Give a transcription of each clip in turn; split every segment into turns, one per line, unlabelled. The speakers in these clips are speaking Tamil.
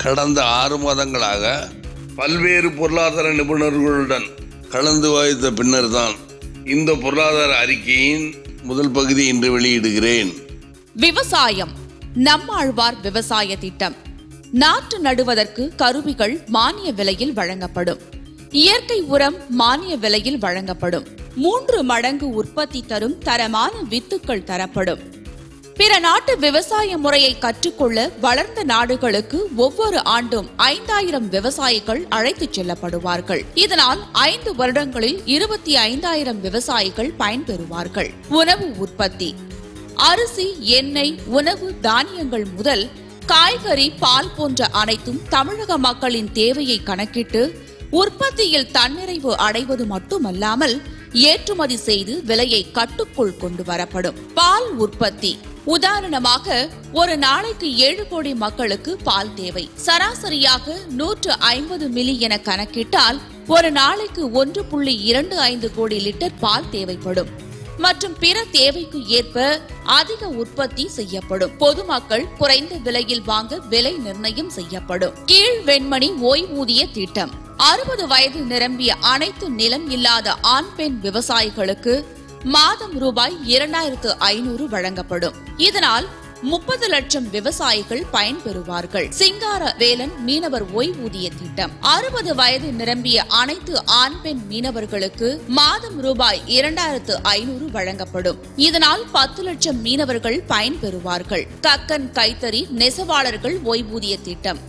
கடந்த 6 மாதங்களாக பல்வேறு பொருளாதார நிபுணர்களுடன் கலந்து வாய்த்த பின்னர் தான் இந்த பொருளாதார அறிக்கையின் முதல் பகுதி இன்று வெளியிடுகிறேன்.
விவசாயம். நம்மாழ்வார் விவசாய திட்டம். நாற்று நடுவதற்கு கருவிகள் மானிய விலையில் வழங்கப்படும். இயற்கை உரம் மானிய விலையில் வழங்கப்படும். 3 மடங்கு உற்பத்தி தரும் தரமான வித்துக்கள் தரப்படும். பிற நாட்டு விவசாய முறையை கற்றுக்கொள்ள வளர்ந்த நாடுகளுக்கு ஒவ்வொரு ஆண்டும் 5000 விவசாயிகள் அழைத்துச் செல்லப்படுவார்கள். இதனால் 5 வருடங்களில் 25,000 விவசாயிகள் பயன்பெறுவார்கள். உணவு உற்பத்தி. அரிசி, எண்ணெய், உணவு தானியங்கள் முதல் காய்கறி, பால் போன்ற அனைத்தும் தமிழக மக்களின் தேவையை கணக்கிட்டு உற்பத்தியில் தன்னிறைவு அடைவது மட்டுமல்லாமல் ஏற்றுமதி செய்து விலையை கட்டுக்குள் கொண்டு வரப்படும். பால் உற்பத்தி. உதாரணமாக ஒரு நாளைக்கு 7 கோடி மக்களுக்கு பால் தேவை. சராசரியாக 150 மில்லி என கணக்கிட்டால் ஒரு நாளைக்கு 1.25 கோடி லிட்டர் பால் தேவைப்படும். மற்றும் பிற தேவைக்கு ஏற்ப அதிக உற்பத்தி செய்யப்படும். பொதுமக்கள் குறைந்த விலையில் வாங்க விலை நிர்ணயம் செய்யப்படும். கீழ் வெண்மணி ஓய்வூதிய திட்டம். 60 வயது நிரம்பிய அனைத்து நிலம் இல்லாத ஆண் பெண் விவசாயிகளுக்கு மாதம் ரூபாய் 2500 வழங்கப்படும். இதனால் 30 லட்சம் விவசாயிகள் பயன்பெறுவார்கள். சிங்கார வேலன் மீனவர் ஓய்வூதிய திட்டம். 60 வயது நிரம்பிய அனைத்து ஆண் பெண் மீனவர்களுக்கு மாதம் ரூபாய் 2500 வழங்கப்படும். இதனால் 10 லட்சம் மீனவர்கள் பயன்பெறுவார்கள். கக்கன் கைத்தறி நெசவாளர்கள் ஓய்வூதிய திட்டம்.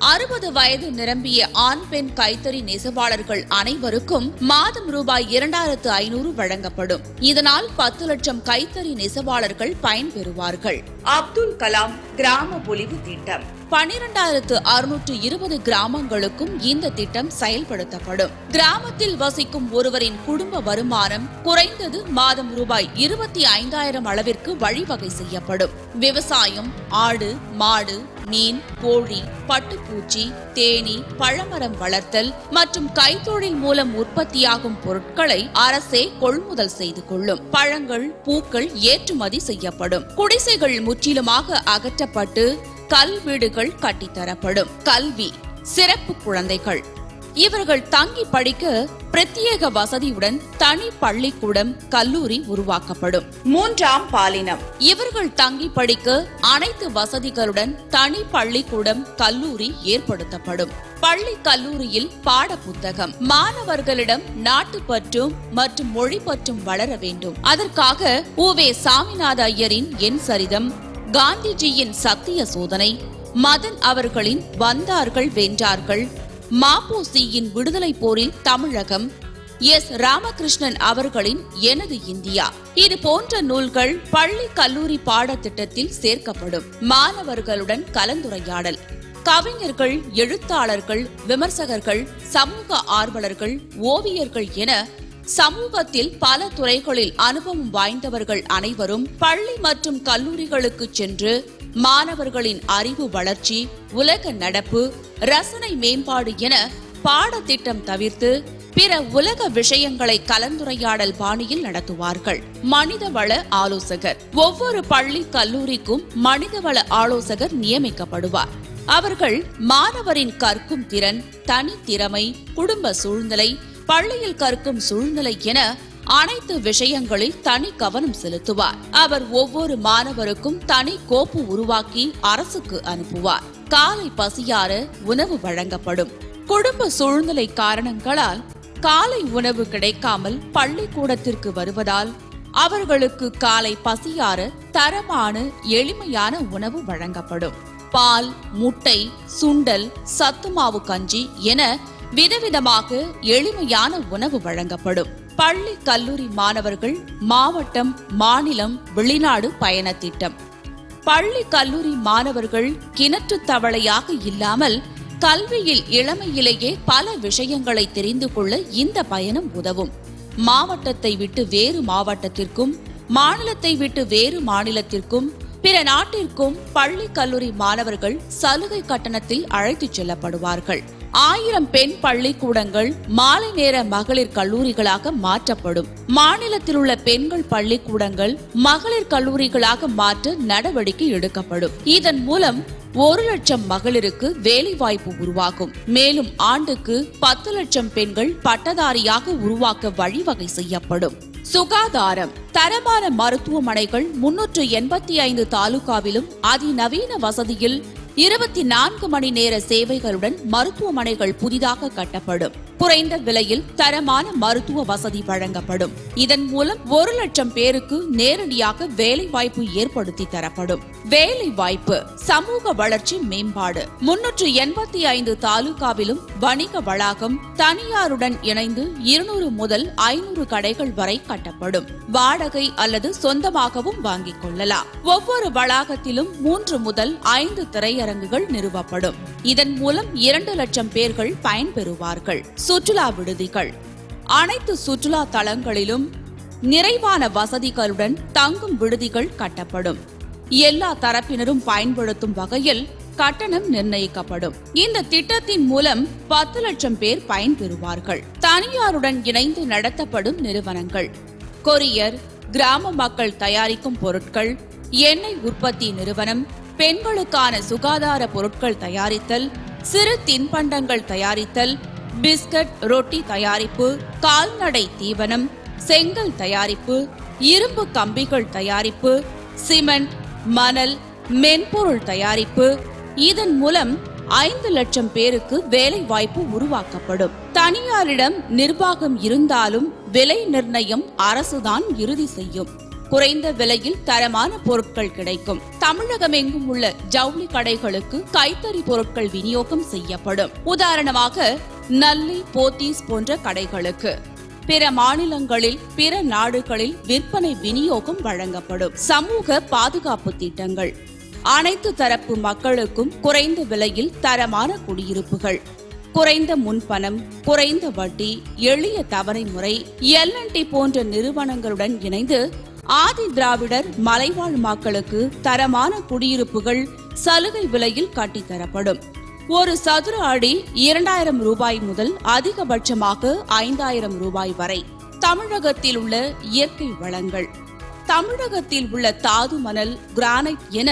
60 வயது நிரம்பிய ஆண் பெண் கைத்தறி நெசவாளர்கள் அனைவருக்கும் மாதம் ரூபாய் 2500 வழங்கப்படும். இதனால் 10 லட்சம் கைத்தறி நெசவாளர்கள் பயன்பெறுவார்கள். அப்துல் கலாம் கிராம பொலிவு திட்டம். 12,620 கிராமங்களுக்கும் இந்த திட்டம் செயல்படுத்தப்படும். கிராமத்தில் வசிக்கும் ஒருவரின் குடும்ப வருமானம் குறைந்தது மாதம் ரூபாய் 25,000 அளவிற்கு வழிவகை செய்யப்படும். விவசாயம், ஆடு, மாடு, மீன், கோழி, பட்டுப்பூச்சி, தேனீ, பழமரம் வளர்த்தல் மற்றும் கைத்தொழில் மூலம் உற்பத்தியாகும் பொருட்களை அரசே கொள்முதல் செய்து கொள்ளும். பழங்கள், பூக்கள் ஏற்றுமதி செய்யப்படும். குடிசைகள் முற்றிலுமாக அகற்றப்பட்டு கல் வீடுகள் கட்டித்தரப்படும். கல்வி. சிறப்பு குழந்தைகள். இவர்கள் தங்கி படிக்க பிரத்யேக வசதியுடன் தனி பள்ளிக்கூடம், கல்லூரி உருவாக்கப்படும். 3ஆம் பாலினம். இவர்கள் தங்கி படிக்க அனைத்து வசதிகளுடன் தனி பள்ளிக்கூடம், கல்லூரி ஏற்படுத்தப்படும். பள்ளி கல்லூரியில் பாட புத்தகம். மாணவர்களிடம் நாட்டுப்பற்றும் மற்றும் மொழி பற்றும் வளர வேண்டும். அதற்காக உ.வே. சாமிநாத ஐயரின் என் சரிதம், காந்திஜியின் சத்திய சோதனை, மதன் அவர்களின் வந்தார்கள் வென்றார்கள், மாப்போசியின் விடுதலை போரில் தமிழகம், எஸ். ராமகிருஷ்ணன் அவர்களின் எனது இந்தியா, இது போன்ற நூல்கள் பள்ளி கல்லூரி பாடத்திட்டத்தில் சேர்க்கப்படும். மாணவர்களுடன் கலந்துரையாடல். கவிஞர்கள், எழுத்தாளர்கள், விமர்சகர்கள், சமூக ஆர்வலர்கள், ஓவியர்கள் என சமூகத்தில் பல துறைகளில் அனுபவம் வாய்ந்தவர்கள் அனைவரும் பள்ளி மற்றும் கல்லூரிகளுக்கு சென்று மாணவர்களின் அறிவு வளர்ச்சி, உலக நடப்பு, ரசனை மேம்பாடு என பாடத்திட்டம் தவிர்த்து பிற உலக விஷயங்களை கலந்துரையாடல் பாணியில் நடத்துவார்கள். மனிதவள ஆலோசகர். ஒவ்வொரு பள்ளி கல்லூரிக்கும் மனிதவள ஆலோசகர் நியமிக்கப்படுவார். அவர்கள் மாணவரின் கற்கும் திறன், தனித்திறமை, குடும்ப சூழ்நிலை, பள்ளியில் கற்கும் சூழ்நிலை என அனைத்து விஷயங்களில் தனி கவனம் செலுத்துவார். அவர் ஒவ்வொரு மாணவருக்கும் தனி கோப்பு உருவாக்கி அரசுக்கு அனுப்புவார். காலை பசியார உணவு வழங்கப்படும். குடும்ப சூழ்நிலை காரணங்களால் காலை உணவு கிடைக்காமல் பள்ளிக்கூடத்திற்கு வருவதால் அவர்களுக்கு காலை பசியார தரமான எளிமையான உணவு வழங்கப்படும். பால், முட்டை, சுண்டல், சத்துமாவு கஞ்சி என விதவிதமாக எளிமையான உணவு வழங்கப்படும். பள்ளி கல்லூரி மாணவர்கள் மாவட்டம், மாநிலம், வெளிநாடு பயண திட்டம். பள்ளி கல்லூரி மாணவர்கள் கிணற்று தவளையாக இல்லாமல் கல்வியில் இளமையிலேயே பல விஷயங்களை தெரிந்து கொள்ள இந்த பயணம் உதவும். மாவட்டத்தை விட்டு வேறு மாவட்டத்திற்கும், மாநிலத்தை விட்டு வேறு மாநிலத்திற்கும், பிற நாட்டிற்கும் பள்ளி கல்லூரி மாணவர்கள் சலுகை கட்டணத்தில் அழைத்துச் செல்லப்படுவார்கள். 1000 பெண் பள்ளிக்கூடங்கள் மாலை நேர மகளிர் கல்லூரிகளாக மாற்றப்படும். மாநிலத்தில் உள்ள பெண்கள் பள்ளிக்கூடங்கள் மகளிர் கல்லூரிகளாக மாற்ற நடவடிக்கை எடுக்கப்படும். இதன் மூலம் 1 லட்சம் மகளிருக்கு வேலைவாய்ப்பு உருவாகும். மேலும் ஆண்டுக்கு 10 லட்சம் பெண்கள் பட்டதாரியாக உருவாக்க வழிவகை செய்யப்படும். சுகாதாரம். தரமான மருத்துவமனைகள் 385 தாலுகாவிலும் அதிநவீன வசதியில் 24 மணி நேர சேவைகளுடன் மருத்துவமனைகள் புதிதாக கட்டப்படும். குறைந்த விலையில் தரமான மருத்துவ வசதி வழங்கப்படும். இதன் மூலம் 1 லட்சம் பேருக்கு நேரடியாக வேலைவாய்ப்பு ஏற்படுத்தி தரப்படும். வேலைவாய்ப்பு. சமூக வளர்ச்சி மேம்பாடு. 385 தாலுகாவிலும் வணிக வளாகம் தனியாருடன் இணைந்து 200 முதல் 500 கடைகள் வரை கட்டப்படும். வாடகை அல்லது சொந்தமாகவும் வாங்கிக் கொள்ளலாம். ஒவ்வொரு வளாகத்திலும் 3 முதல் 5 திரையரங்குகள் நிறுவப்படும். இதன் மூலம் 2 லட்சம் பேர்கள் பயன்பெறுவார்கள். சுற்றுலா விடுதிகள். அனைத்து சுற்றுலா தலங்களிலும் நிறைவான வசதிகளுடன் தங்கும் விடுதிகள் கட்டப்படும். எல்லா தரப்பினரும் பயன்படுத்தும் வகையில் கட்டணம் நிர்ணயிக்கப்படும். இந்த திட்டத்தின் மூலம் 10 லட்சம் பேர் பயன்பெறுவார்கள். தனியாருடன் இணைந்து நடத்தப்படும் நிறுவனங்கள். கொரியர், கிராம மக்கள் தயாரிக்கும் பொருட்கள், எண்ணெய் உற்பத்தி நிறுவனம், பெண்களுக்கான சுகாதார பொருட்கள் தயாரித்தல், சிறு தின்பண்டங்கள் தயாரித்தல், பிஸ்கட், ரொட்டி தயாரிப்பு, கால்நடை தீவனம், செங்கல் தயாரிப்பு, இரும்பு கம்பிகள் தயாரிப்பு, சிமெண்ட், மணல், மென்பொருள் தயாரிப்பு. இதன் மூலம் 5 லட்சம் பேருக்கு வேலை வாய்ப்பு உருவாக்கப்படும். தனியாரிடம் நிர்வாகம் இருந்தாலும் விலை நிர்ணயம் அரசுதான் இறுதி செய்யும். குறைந்த விலையில் தரமான பொருட்கள் கிடைக்கும். தமிழகமெங்கும் உள்ள ஜவுளி கடைகளுக்கு கைத்தறி பொருட்கள் விநியோகம் செய்யப்படும். உதாரணமாக நல்லி, போத்தீஸ் போன்ற கடைகளுக்கு பிற மாநிலங்களில், பிற நாடுகளில் விற்பனை விநியோகம் வழங்கப்படும். சமூக பாதுகாப்பு திட்டங்கள். அனைத்து தரப்பு மக்களுக்கும் குறைந்த விலையில் தரமான குடியிருப்புகள், குறைந்த முன்பணம், குறைந்த வட்டி, எளிய தவணை முறை, L&T போன்ற நிறுவனங்களுடன் இணைந்து ஆதி திராவிடர் மலைவாழ் மக்களுக்கு தரமான குடியிருப்புகள் சலுகை விலையில் கட்டித்தரப்படும். ஒரு சதுர அடி 2000 ரூபாய் முதல் அதிகபட்சமாக 5000 ரூபாய் வரை. தமிழகத்தில் உள்ள இயற்கை வளங்கள். தமிழகத்தில் உள்ள தாது மணல், கிரானைட் என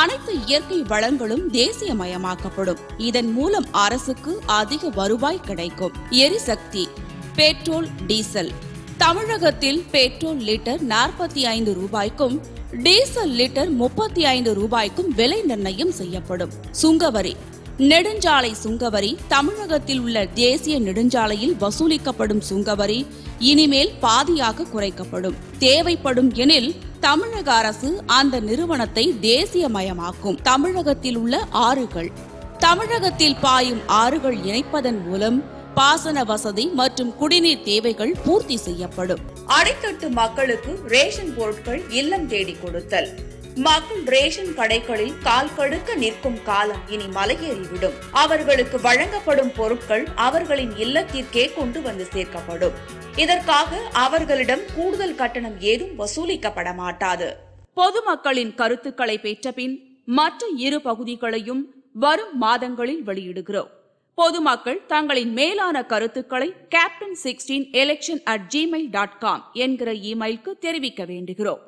அனைத்து இயற்கை வளங்களும் தேசியமயமாக்கப்படும். இதன் மூலம் அரசுக்கு அதிக வருவாய் கிடைக்கும். எரிசக்தி. Petrol, diesel. தமிழகத்தில் பெட்ரோல் லிட்டர் 45 ரூபாய்க்கும் டீசல் லிட்டர் 35 ரூபாய்க்கும் விலை நிர்ணயம் செய்யப்படும். சுங்கவரி. நெடுஞ்சாலை சுங்கவரி. தமிழகத்தில் உள்ள தேசிய நெடுஞ்சாலையில் வசூலிக்கப்படும் சுங்கவரி இனிமேல் பாதியாக குறைக்கப்படும். தேவைப்படும் எனில் தமிழக அரசு அந்த நிறுவனத்தை தேசியமயமாக்கும். தமிழகத்தில் உள்ள ஆறுகள். தமிழகத்தில் பாயும் ஆறுகள் இணைப்பதன் மூலம் பாசன வசதி மற்றும் குடிநீர் தேவைகள் பூர்த்தி செய்யப்படும். அடித்தட்டு மக்களுக்கு ரேஷன் பொருட்கள் இல்லம் தேடி கொடுத்தல். மக்கள் ரேஷன் கடைகளில் கால் கடுக்க நிற்கும் காலம் இனி மலையேறிவிடும். அவர்களுக்கு வழங்கப்படும் பொருட்கள் அவர்களின் இல்லத்திற்கே கொண்டு வந்து சேர்க்கப்படும். இதற்காக அவர்களிடம் கூடுதல் கட்டணம் ஏதும் வசூலிக்கப்பட மாட்டாது. பொதுமக்களின் கருத்துக்களை பெற்ற பின் மற்ற 2 பகுதிகளையும் வரும் மாதங்களில் வெளியிடுகிறோம். பொதுமக்கள் தங்களின் மேலான கருத்துக்களை captain16election@gmail.com என்கிற இமெயிலுக்கு தெரிவிக்க வேண்டுகிறோம்.